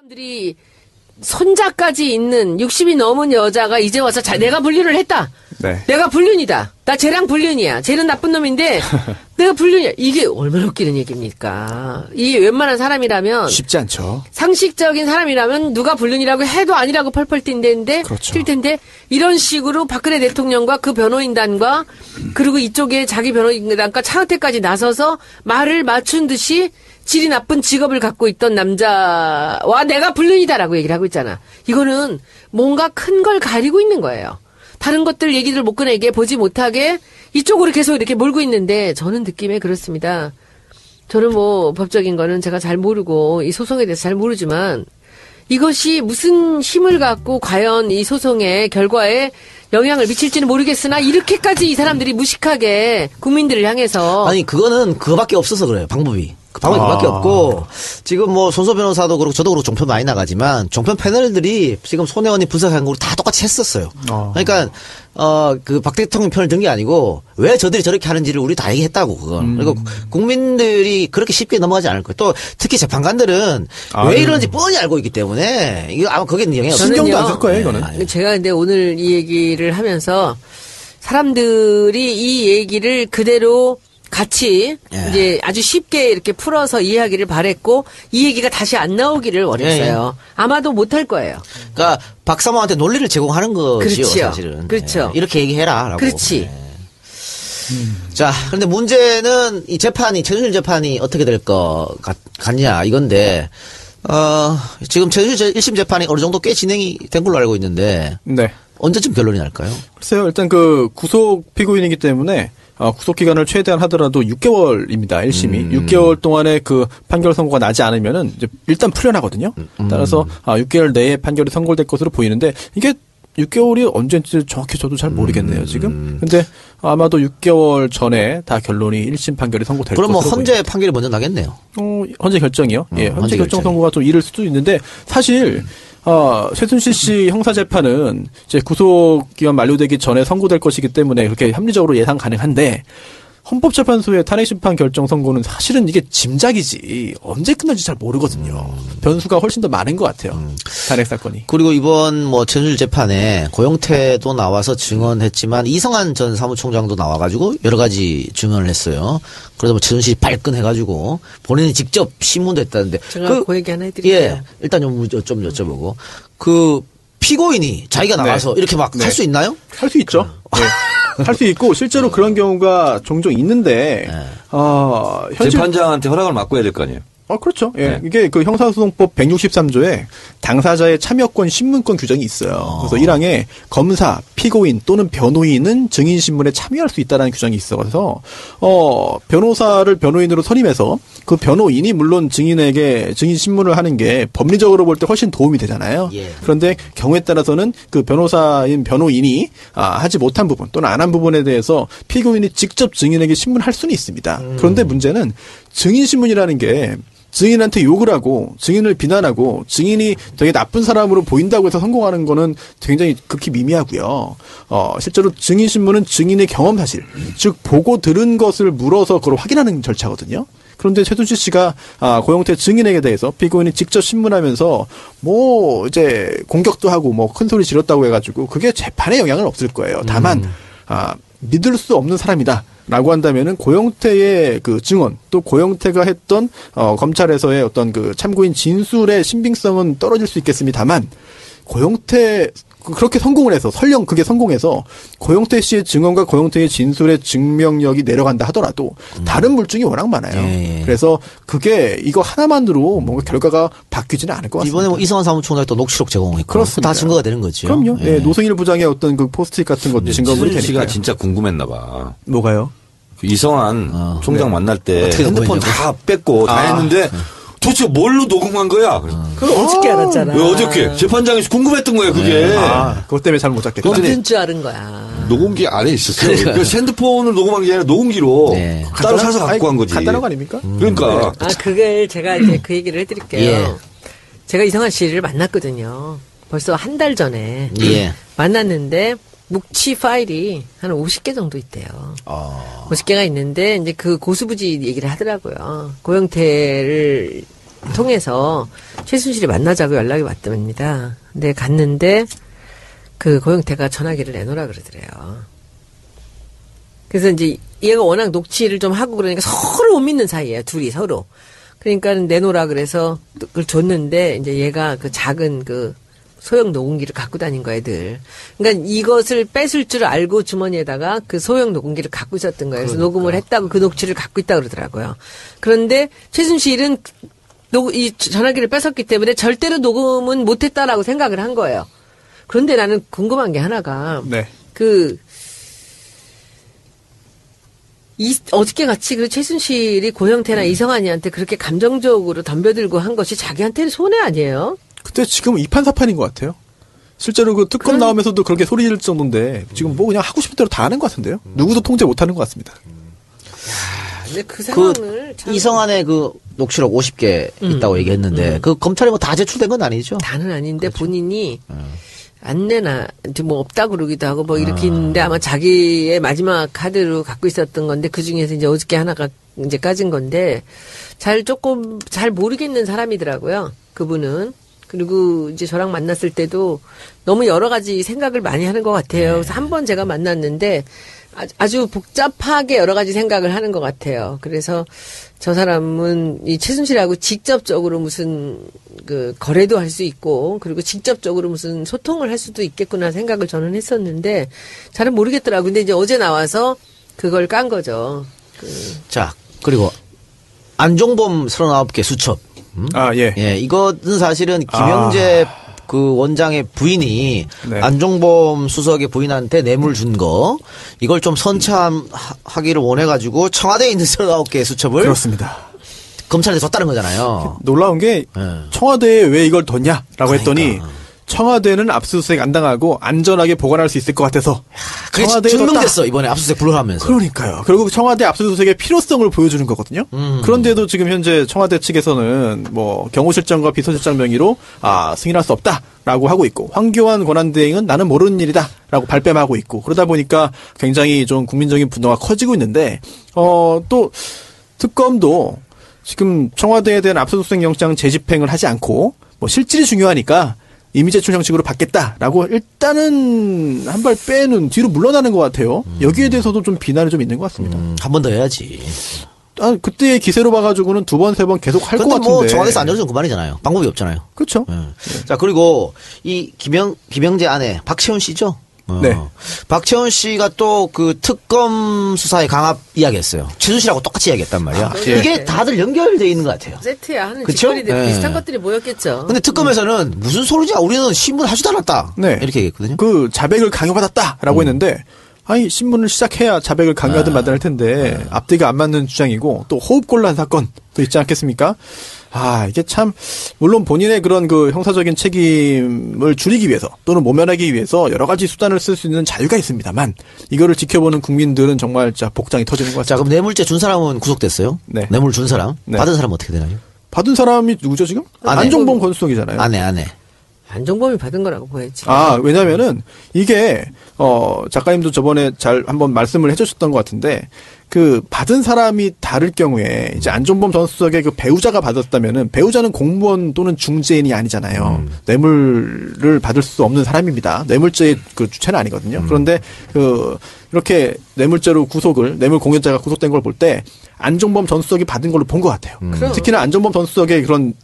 들이 손자까지 있는 60이 넘은 여자가 이제 와서 내가 불륜을 했다. 네. 내가 불륜이다. 나 쟤랑 불륜이야. 쟤는 나쁜 놈인데 내가 불륜이야. 이게 얼마나 웃기는 얘기입니까? 이 웬만한 사람이라면 쉽지 않죠. 상식적인 사람이라면 누가 불륜이라고 해도 아니라고 펄펄 뛴다는데 그렇죠. 뛸 텐데 이런 식으로 박근혜 대통령과 그 변호인단과 그리고 이쪽에 자기 변호인단과 차은택까지 나서서 말을 맞춘 듯이 질이 나쁜 직업을 갖고 있던 남자와 내가 불륜이다라고 얘기를 하고 있잖아. 이거는 뭔가 큰 걸 가리고 있는 거예요. 다른 것들 얘기들 못 꺼내게 보지 못하게 이쪽으로 계속 이렇게 몰고 있는데 저는 느낌에 그렇습니다. 저는 뭐 법적인 거는 제가 잘 모르고 이 소송에 대해서 잘 모르지만 이것이 무슨 힘을 갖고 과연 이 소송의 결과에 영향을 미칠지는 모르겠으나 이렇게까지 이 사람들이 무식하게 국민들을 향해서 아니 그거는 그거밖에 없어서 그래요. 방법이. 그 방법이 그밖에 없고 지금 뭐 손소 변호사도 그렇고 저도 그렇고 종편 많이 나가지만 종편 패널들이 지금 손혜원이 분석한 걸 다 똑같이 했었어요. 그러니까 그 박 대통령 편을 든 게 아니고 왜 저들이 저렇게 하는지를 우리 다 얘기했다고 그건. 그리고 국민들이 그렇게 쉽게 넘어가지 않을 거예요. 또 특히 재판관들은 왜 이러는지 뻔히 알고 있기 때문에 이거 아마 거기에 영향이 없어요. 신경도 안 쓸 거예요 이거는. 제가 근데 오늘 이 얘기를 하면서 사람들이 이 얘기를 그대로 같이 이제 아주 쉽게 이렇게 풀어서 이해하기를 바랬고 이 얘기가 다시 안 나오기를 원했어요. 아마도 못할 거예요. 그러니까 박사모한테 논리를 제공하는 거지요, 그렇죠. 사실은. 그렇죠. 이렇게 얘기해라라고. 그렇지. 자, 그런데 문제는 이 재판이 최순실 재판이 어떻게 될 것 같냐 이건데 지금 최순실 1심 재판이 어느 정도 꽤 진행이 된 걸로 알고 있는데 네. 언제쯤 결론이 날까요? 글쎄요. 일단 그 구속 피고인이기 때문에 구속 기간을 최대한 하더라도 6개월입니다. 1심이. 6개월 동안에 그 판결 선고가 나지 않으면은 이제 일단 풀려나거든요. 따라서 6개월 내에 판결이 선고될 것으로 보이는데 이게 6개월이 언제인지 정확히 저도 잘 모르겠네요, 지금. 근데 아마도 6개월 전에 다 결론이 1심 판결이 선고될 것으로 그럼 뭐 헌재 보입니다. 판결이 먼저 나겠네요. 헌재 결정이요? 예, 헌재 결정 결정. 선고가 좀 이를 수도 있는데 사실 최순실 씨 형사 재판은 이제 구속 기간 만료되기 전에 선고될 것이기 때문에 그렇게 합리적으로 예상 가능한데 헌법재판소의 탄핵심판 결정 선고는 사실은 이게 짐작이지 언제 끝날지 잘 모르거든요. 변수가 훨씬 더 많은 것 같아요. 탄핵 사건이. 그리고 이번 뭐 최순실 재판에 고영태도 나와서 증언했지만 이성한 전 사무총장도 나와가지고 여러 가지 증언을 했어요. 그래서 뭐 최순실이 발끈해가지고 본인이 직접 신문도 했다는데. 제가 그 얘기 하나 해드릴게요. 예, 일단 좀 여쭤보고 그 피고인이 자기가 나와서 이렇게 막 할 수 있나요? 할 수 있죠. 할 수 있고 실제로 그런 경우가 종종 있는데 현실 재판장한테 허락을 받고 해야 될 거 아니에요. 그렇죠. 예. 네. 이게 그 형사소송법 163조에 당사자의 참여권, 신문권 규정이 있어요. 그래서 1항에 검사, 피고인 또는 변호인은 증인신문에 참여할 수 있다는 규정이 있어서 변호사를 변호인으로 선임해서 그 변호인이 물론 증인에게 증인신문을 하는 게 법리적으로 볼 때 훨씬 도움이 되잖아요. 예. 그런데 경우에 따라서는 그 변호사인 변호인이 하지 못한 부분 또는 안 한 부분에 대해서 피고인이 직접 증인에게 신문할 수는 있습니다. 그런데 문제는 증인신문이라는 게 증인한테 욕을 하고 증인을 비난하고 증인이 되게 나쁜 사람으로 보인다고 해서 성공하는 거는 굉장히 극히 미미하고요. 실제로 증인신문은 증인의 경험 사실, 즉 보고 들은 것을 물어서 그걸 확인하는 절차거든요. 그런데 최순실 씨가 고영태 증인에게 대해서 피고인이 직접 신문하면서 뭐 이제 공격도 하고 뭐 큰 소리 지렀다고 해가지고 그게 재판에 영향은 없을 거예요. 다만 믿을 수 없는 사람이다. 라고 한다면은 고영태의 그 증언 또 고영태가 했던 검찰에서의 어떤 그 참고인 진술의 신빙성은 떨어질 수 있겠습니다만 고영태 그렇게 성공을 해서 설령 그게 성공해서 고영태 씨의 증언과 고영태의 진술의 증명력이 내려간다 하더라도 다른 물증이 워낙 많아요. 예. 그래서 그게 이거 하나만으로 뭔가 결과가 바뀌지는 않을 것 같습니다. 이번에 뭐 이성한 사무총장이 또 녹취록 제공했고. 그렇습니다. 다 증거가 되는 거죠. 그럼요. 예. 노승일 부장의 어떤 그 포스트잇 같은 것도 증거물이 최순실 씨가 되니까요. 진짜 궁금했나 봐. 뭐가요? 그 이성한 총장 만날 때 어떻게 핸드폰 녹음했냐고? 다 뺐고 다 했는데 도대체 뭘로 녹음한 거야? 그걸 어저께 알았잖아. 왜 어저께 재판장에서 궁금했던 거야 그게. 그것 때문에 잘 못 잡겠다. 어떤 줄 아는 거야. 녹음기 안에 있었어요. 그 핸드폰을 녹음한 게 아니라 녹음기로 네. 따로 사서 갖고 간 거지. 간단한 거 아닙니까? 그러니까 그걸 제가 이제 그 얘기를 해드릴게요. 예. 제가 이성한 씨를 만났거든요. 벌써 한 달 전에. 예. 만났는데, 묵치 파일이 한 50개 정도 있대요. 50개가 있는데, 이제 그 고수부지 얘기를 하더라고요. 고영태를 통해서 최순실이 만나자고 연락이 왔답니다. 근데 갔는데 그 고영태가 전화기를 내놓으라 그러더래요. 그래서 이제 얘가 워낙 녹취를 좀 하고 그러니까 서로 못 믿는 사이예요. 둘이 서로. 그러니까 내놓으라 그래서 그걸 줬는데 이제 얘가 그 작은 그 소형 녹음기를 갖고 다닌 거야, 애들. 그러니까 이것을 뺏을 줄 알고 주머니에다가 그 소형 녹음기를 갖고 있었던 거예요. 그래서 녹음을 했다고 그 녹취를 갖고 있다고 그러더라고요. 그런데 최순실은 이 전화기를 뺏었기 때문에 절대로 녹음은 못했다라고 생각을 한 거예요. 그런데 나는 궁금한 게 하나가 네. 어저께 같이 그 최순실이 고영태나 이성환이한테 그렇게 감정적으로 덤벼들고 한 것이 자기한테는 손해 아니에요? 그때 지금 이판사판인 것 같아요. 실제로 그 특검 나오면서도 그렇게 소리 지를 정도인데 지금 뭐 그냥 하고 싶은 대로 다 하는 것 같은데요. 누구도 통제 못하는 것 같습니다. 근데 그 상황을 참 이성환의 그 녹취록 50개 있다고 얘기했는데 그 검찰에 뭐 다 제출된 건 아니죠? 다는 아닌데 본인이 안 내나 뭐 없다 그러기도 하고 뭐 이렇게 있는데 아마 자기의 마지막 카드로 갖고 있었던 건데 그 중에서 이제 어저께 하나가 이제 까진 건데 조금 잘 모르겠는 사람이더라고요. 그분은. 그리고 이제 저랑 만났을 때도 너무 여러 가지 생각을 많이 하는 것 같아요. 그래서 한 번 제가 만났는데 아주 복잡하게 여러 가지 생각을 하는 것 같아요. 그래서 저 사람은 이 최순실하고 직접적으로 무슨 그 거래도 할 수 있고 그리고 직접적으로 무슨 소통을 할 수도 있겠구나 생각을 저는 했었는데 잘은 모르겠더라고요. 근데 이제 어제 나와서 그걸 깐 거죠. 자, 그리고 안종범 39개 수첩. 예. 예, 이것은 사실은 김영재 그 원장의 부인이 네. 안종범 수석의 부인한테 뇌물 준 거, 이걸 좀 선처하기를 원해가지고 청와대에 있는 39개의 수첩을 그렇습니다. 검찰에 줬다는 거잖아요. 놀라운 게 청와대에 왜 이걸 뒀냐라고 했더니 청와대는 압수수색 안 당하고 안전하게 보관할 수 있을 것 같아서 그게 증명됐어 이번에 압수수색 불허하면서. 그러니까요. 결국 청와대 압수수색의 필요성을 보여주는 거거든요. 그런데도 지금 현재 청와대 측에서는 뭐 경호실장과 비서실장 명의로 승인할 수 없다라고 하고 있고 황교안 권한대행은 나는 모르는 일이다라고 발뺌하고 있고 그러다 보니까 굉장히 좀 국민적인 분노가 커지고 있는데 또 특검도 지금 청와대에 대한 압수수색 영장 재집행을 하지 않고 뭐 실질이 중요하니까 이미 제출 형식으로 받겠다라고 일단은 한 발 빼는 뒤로 물러나는 것 같아요. 여기에 대해서도 좀 비난이 좀 있는 것 같습니다. 한 번 더 해야지. 그때의 기세로 봐가지고는 두 번, 세 번 계속 할 것 같은데. 뭐 청와대에서 안 열어주면 그만이잖아요. 방법이 없잖아요. 그렇죠. 자, 그리고 이 김영재 아내 박채원 씨죠? 네. 박채원 씨가 또 그 특검 수사에 강압 이야기했어요. 최순실하고 똑같이 이야기했단 말이야. 예. 이게 다들 연결돼 있는 것 같아요. 세트야 하는 그쵸? 짓거리들 비슷한 것들이 모였겠죠. 근데 특검에서는 무슨 소리냐? 우리는 신문 하지도 않았다. 네. 이렇게 얘기했거든요. 그 자백을 강요받았다라고 했는데 아니 신문을 시작해야 자백을 강요하든 말든 할 텐데 앞뒤가 안 맞는 주장이고 또 호흡곤란 사건도 있지 않겠습니까? 이게 참 물론 본인의 그런 그 형사적인 책임을 줄이기 위해서 또는 모면하기 위해서 여러 가지 수단을 쓸 수 있는 자유가 있습니다만 이거를 지켜보는 국민들은 정말 진짜 복장이 터지는 것 같습니다. 자, 그럼 뇌물죄 준 사람은 구속됐어요? 네. 뇌물 준 사람? 네. 받은 사람은 어떻게 되나요? 받은 사람이 누구죠 지금? 아내. 안종범 권수석이잖아요. 아내. 안종범이 받은 거라고 보였지. 왜냐면은 이게 작가님도 저번에 잘 한번 말씀을 해주셨던 것 같은데 그 받은 사람이 다를 경우에 이제 안종범 전 수석의 그 배우자가 받았다면은 배우자는 공무원 또는 중재인이 아니잖아요. 뇌물을 받을 수 없는 사람입니다. 뇌물죄의 그 주체는 아니거든요. 그런데 이렇게 뇌물죄로 뇌물 공여자가 구속된 걸 볼 때 안종범 전 수석이 받은 걸로 본 것 같아요. 특히나 안종범 전 수석의 그런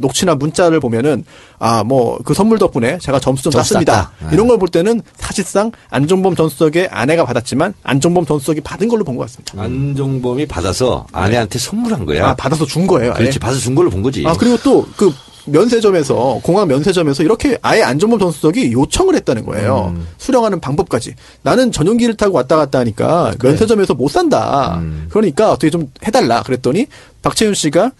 녹취나 문자를 보면은 그 선물 덕분에 제가 점수 좀 땄습니다. 이런 걸 볼 때는 사실상 안종범 전 수석의 아내가 받았지만 안종범 전 수석이 받은 걸로 본 것 같습니다. 안종범이 받아서 아내한테 선물한 거야. 받아서 준 거예요. 그렇지, 받아서 준 걸로 본 거지. 그리고 또 공항 면세점에서 이렇게 아예 안종범 전 수석이 요청을 했다는 거예요. 수령하는 방법까지. 나는 전용기를 타고 왔다 갔다 하니까 면세점에서 못 산다. 그러니까 어떻게 좀 해달라. 그랬더니 박채윤 씨가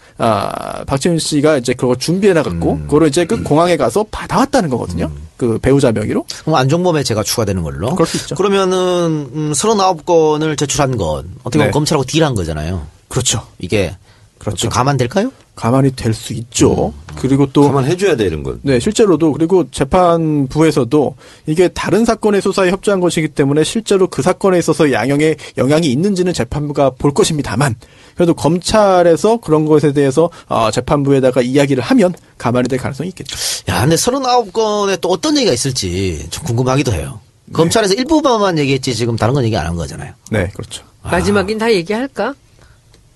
이제 그걸 준비해 나갔고, 그거를 이제 그 공항에 가서 받아왔다는 거거든요. 그 배우자 명의로. 그럼 안종범에 제가 추가되는 걸로. 그럴 수 있죠. 그러면은 39건을 제출한 건 어떻게 보면 네. 검찰하고 딜한 거잖아요. 그렇죠. 이게 그렇죠. 가만 될까요? 가만히 될 수 있죠. 그리고 또 감안해줘야 돼 이런 건. 네, 실제로도 그리고 재판부에서도 이게 다른 사건의 수사에 협조한 것이기 때문에 실제로 그 사건에 있어서 영향이 있는지는 재판부가 볼 것입니다만 그래도 검찰에서 그런 것에 대해서 재판부에다가 이야기를 하면 가만히 될 가능성이 있겠죠. 야, 근데 39건에 또 어떤 얘기가 있을지 좀 궁금하기도 해요. 네. 검찰에서 일부분만 얘기했지 지금 다른 건 얘기 안 한 거잖아요. 네, 그렇죠. 마지막인 다 얘기할까?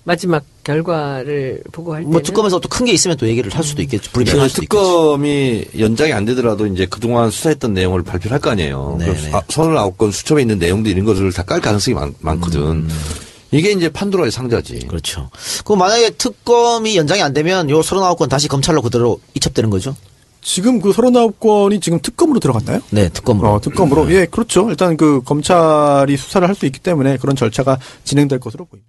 마지막 결과를 보고 할 때는. 뭐 특검에서 또 큰 게 있으면 또 얘기를 할 수도 있겠죠. 불이명할 수도 있겠죠. 특검이 연장이 안 되더라도 이제 그동안 수사했던 내용을 발표를 할 거 아니에요. 네네. 39건 수첩에 있는 내용들 이런 것들을 다 깔 가능성이 많거든. 이게 이제 판도라의 상자지. 그렇죠. 그럼 만약에 특검이 연장이 안 되면 요 39건 다시 검찰로 그대로 이첩되는 거죠? 지금 그 39건이 지금 특검으로 들어갔나요? 네, 특검으로. 특검으로. 예, 그렇죠. 일단 그 검찰이 수사를 할 수 있기 때문에 그런 절차가 진행될 것으로 보입니다.